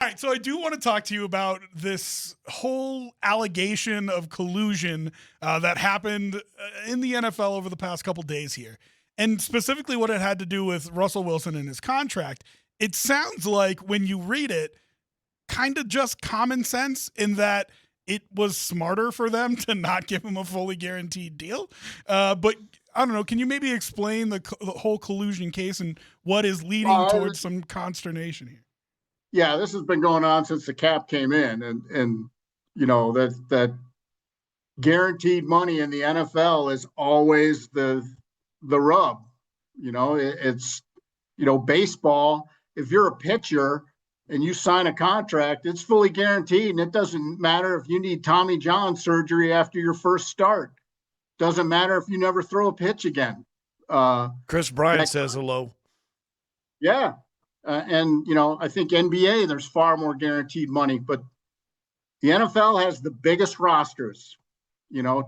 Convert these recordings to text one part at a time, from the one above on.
right, so I do want to talk to you about this whole allegation of collusion that happened in the NFL over the past couple days here, and specifically what it had to do with Russell Wilson and his contract. It sounds like when you read it, kind of just common sense in that it was smarter for them to not give him a fully guaranteed deal. But I don't know. Can you maybe explain the whole collusion case and what is leading towards some consternation here? Yeah, this has been going on since the cap came in, and that guaranteed money in the NFL is always the rub. It's baseball. If you're a pitcher and you sign a contract, it's fully guaranteed, and it doesn't matter if you need Tommy John surgery after your first start. Doesn't matter if you never throw a pitch again. Chris Bryant says hello. Yeah. And I think NBA, there's far more guaranteed money, but the NFL has the biggest rosters,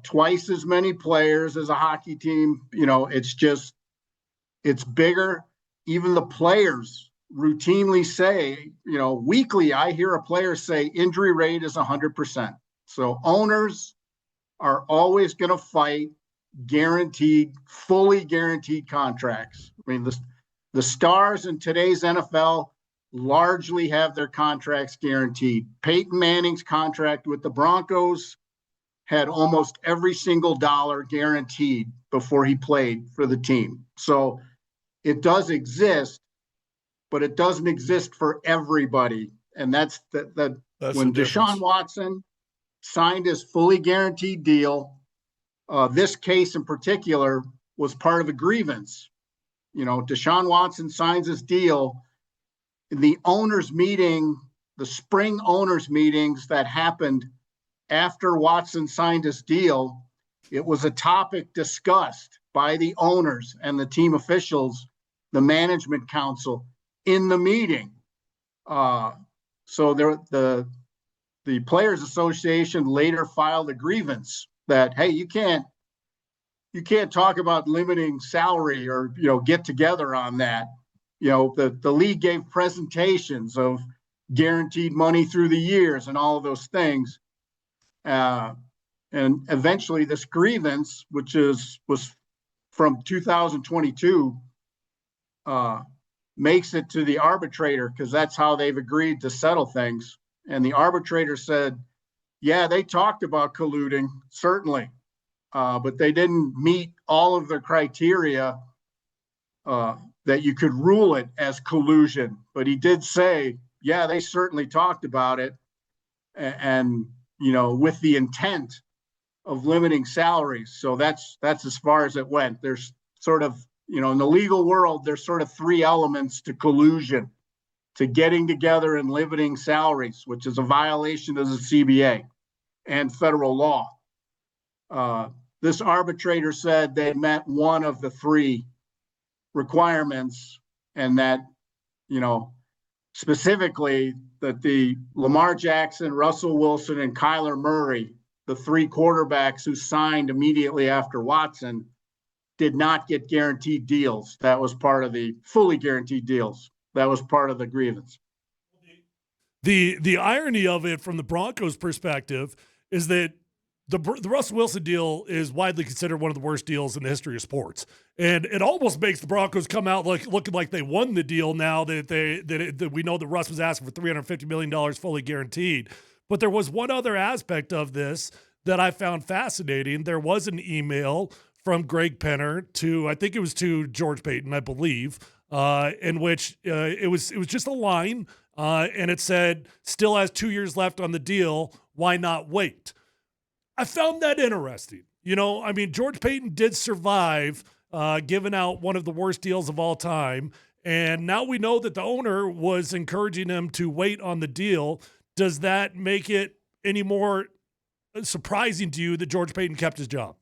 twice as many players as a hockey team. It's bigger. Even the players routinely say, weekly, I hear a player say injury rate is 100%. So owners are always going to fight fully guaranteed contracts. I mean, the stars in today's NFL largely have their contracts guaranteed. Peyton Manning's contract with the Broncos had almost every single dollar guaranteed before he played for the team. So it does exist, but it doesn't exist for everybody. And that's when Deshaun Watson signed his fully guaranteed deal, this case in particular was part of a grievance. Deshaun Watson signs his deal. In the owners' meeting, the spring owners' meetings that happened after Watson signed his deal, it was a topic discussed by the owners and the team officials, the management council in the meeting. So the Players Association later filed a grievance that, hey, you can't talk about limiting salary or, get together on that. The league gave presentations of guaranteed money through the years and all of those things. And eventually this grievance, which was from 2022, makes it to the arbitrator because that's how they've agreed to settle things. And the arbitrator said, yeah, they talked about colluding, certainly. But they didn't meet all of the criteria that you could rule it as collusion. But he did say, yeah, they certainly talked about it. And with the intent of limiting salaries. So that's as far as it went. There's sort of, in the legal world, there's sort of three elements to collusion, to getting together and limiting salaries, which is a violation of the CBA and federal law. This arbitrator said they met one of the three requirements, and that, specifically that the Lamar Jackson, Russell Wilson, and Kyler Murray, the three quarterbacks who signed immediately after Watson, did not get guaranteed deals. That was part of the fully guaranteed deals. That was part of the grievance. The irony of it from the Broncos' perspective is that the Russell Wilson deal is widely considered one of the worst deals in the history of sports. And it almost makes the Broncos come out looking like they won the deal now that we know that Russ was asking for $350 million fully guaranteed. But there was one other aspect of this that I found fascinating. There was an email from Greg Penner to George Paton, I believe, in which it was just a line, and it said, still has 2 years left on the deal. Why not wait? I found that interesting. George Paton did survive giving out one of the worst deals of all time. And now we know that the owner was encouraging him to wait on the deal. Does that make it any more surprising to you that George Paton kept his job?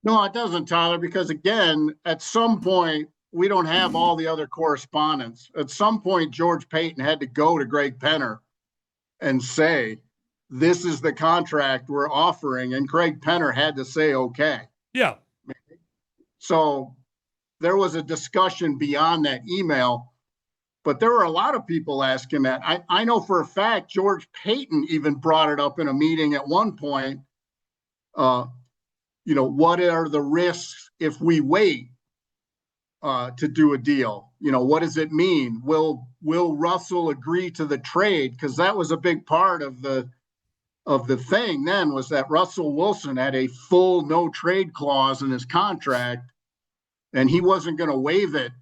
No, it doesn't, Tyler, because again, at some point, we don't have all the other correspondence. At some point, George Paton had to go to Greg Penner and say, this is the contract we're offering. And Greg Penner had to say, okay. Yeah. So there was a discussion beyond that email. But there were a lot of people asking that. I know for a fact George Payton even brought it up in a meeting at one point. What are the risks if we wait to do a deal? What does it mean? Will Russell agree to the trade? Because that was a big part of the thing then, was that Russell Wilson had a full no trade clause in his contract, and he wasn't going to waive it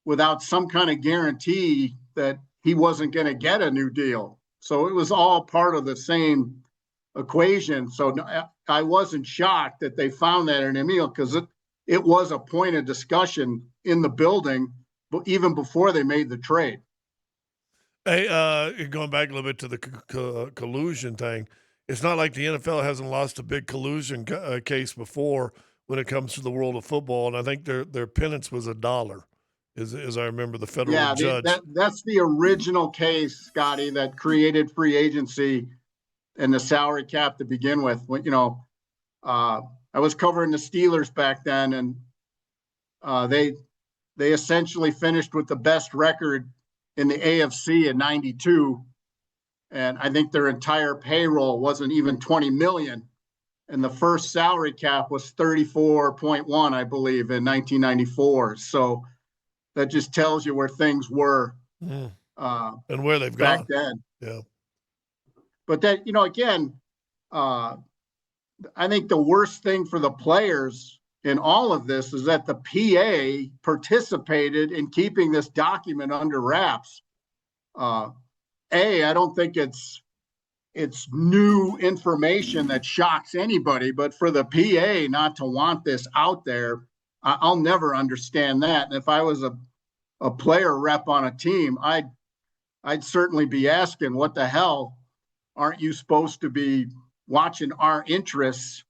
without some kind of guarantee that he wasn't going to get a new deal. So it was all part of the same equation. So I wasn't shocked that they found that in Emil, because it was a point of discussion in the building, but even before they made the trade. Hey, going back a little bit to the collusion thing, it's not like the NFL hasn't lost a big collusion case before when it comes to the world of football, and I think their penance was $1. As I remember, the federal judge. That's the original case, Scotty, that created free agency and the salary cap to begin with. I was covering the Steelers back then, and they essentially finished with the best record in the AFC in '92, and I think their entire payroll wasn't even $20 million, and the first salary cap was 34.1, I believe, in 1994. So that just tells you where things were and where they've back gone then. Yeah. But that, again, I think the worst thing for the players in all of this is that the PA participated in keeping this document under wraps. I don't think it's new information that shocks anybody, but for the PA not to want this out there, I'll never understand that. And if I was a player rep on a team, I'd certainly be asking, what the hell? Aren't you supposed to be watching our interests?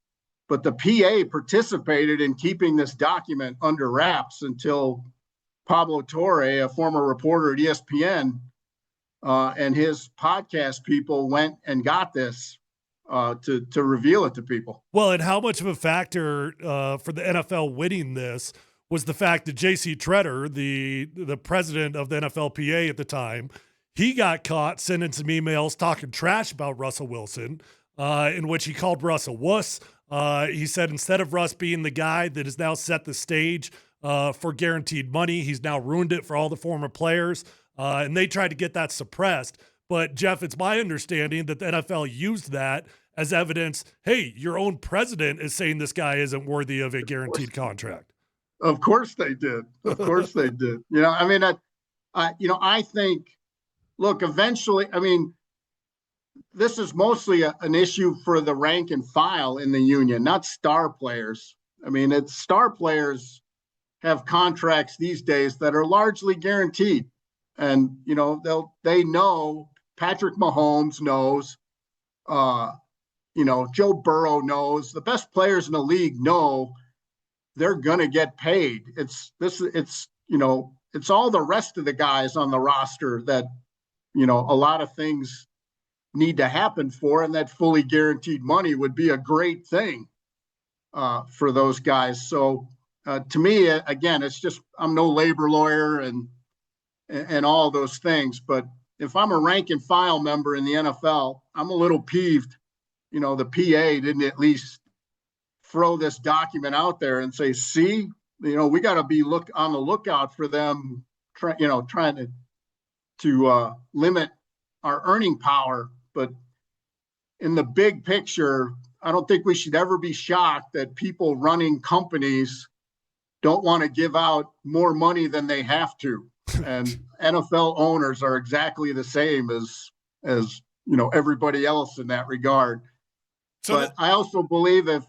But the PA participated in keeping this document under wraps until Pablo Torre, a former reporter at ESPN, and his podcast people went and got this to reveal it to people. Well, and how much of a factor for the NFL winning this was the fact that J.C. Treader, the president of the NFLPA at the time, he got caught sending some emails talking trash about Russell Wilson, in which he called Russ a wuss. He said instead of Russ being the guy that has now set the stage for guaranteed money, he's now ruined it for all the former players. And they tried to get that suppressed. But, Jeff, it's my understanding that the NFL used that as evidence. Hey, your own president is saying this guy isn't worthy of a guaranteed contract. Of course they did. Of course they did. I think, look, eventually, this is mostly an issue for the rank and file in the union, not star players. It's star players have contracts these days that are largely guaranteed. And, they know, Patrick Mahomes knows, Joe Burrow knows, the best players in the league know they're going to get paid. It's all the rest of the guys on the roster that, a lot of things need to happen for, and that fully guaranteed money would be a great thing for those guys. So to me, again, it's just, I'm no labor lawyer and all those things, but if I'm a rank and file member in the NFL, I'm a little peeved, the PA didn't at least throw this document out there and say, see, we got to be on the lookout for them, trying to limit our earning power. But in the big picture, I don't think we should ever be shocked that people running companies don't want to give out more money than they have to. And NFL owners are exactly the same as everybody else in that regard. But I also believe if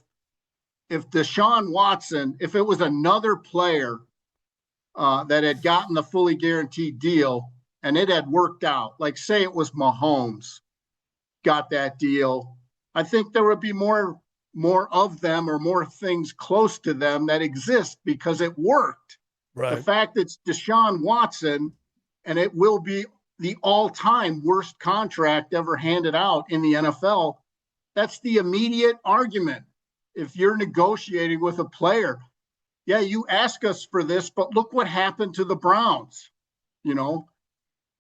Deshaun Watson, if it was another player that had gotten the fully guaranteed deal and it had worked out, like say it was Mahomes got that deal, I think there would be more of them or more things close to them that exist because it worked. Right. The fact that it's Deshaun Watson, and it will be the all-time worst contract ever handed out in the NFL, that's the immediate argument. If you're negotiating with a player, yeah, you ask us for this, but look what happened to the Browns.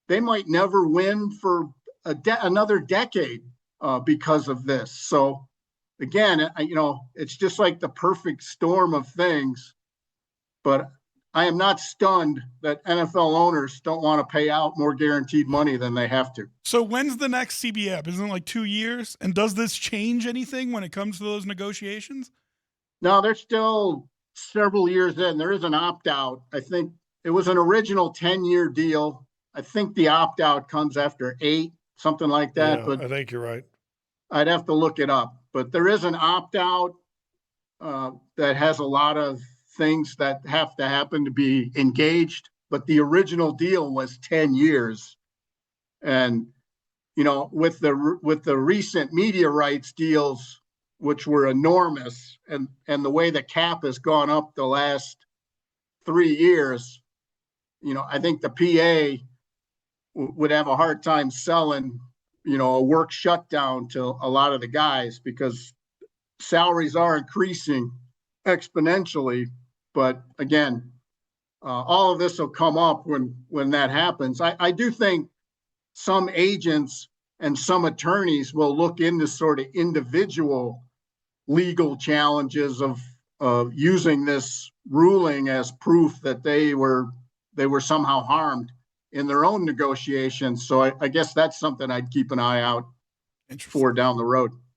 they might never win for another decade because of this. So again, it's just like the perfect storm of things. But I am not stunned that NFL owners don't want to pay out more guaranteed money than they have to. So when's the next CBA? Isn't it like 2 years? And does this change anything when it comes to those negotiations? No, they're still several years in. There is an opt-out. I think it was an original 10-year deal. I think the opt-out comes after 8, something like that. Yeah, but I think you're right. I'd have to look it up. But there is an opt-out that has a lot of things that have to happen to be engaged. But the original deal was 10 years. And, with the recent media rights deals, which were enormous, and the way the cap has gone up the last 3 years, I think the PA would have a hard time selling, a work shutdown to a lot of the guys, because salaries are increasing exponentially. But again, all of this will come up when that happens. I do think some agents and some attorneys will look into sort of individual legal challenges of using this ruling as proof that they were somehow harmed in their own negotiations. So I guess that's something I'd keep an eye out for down the road.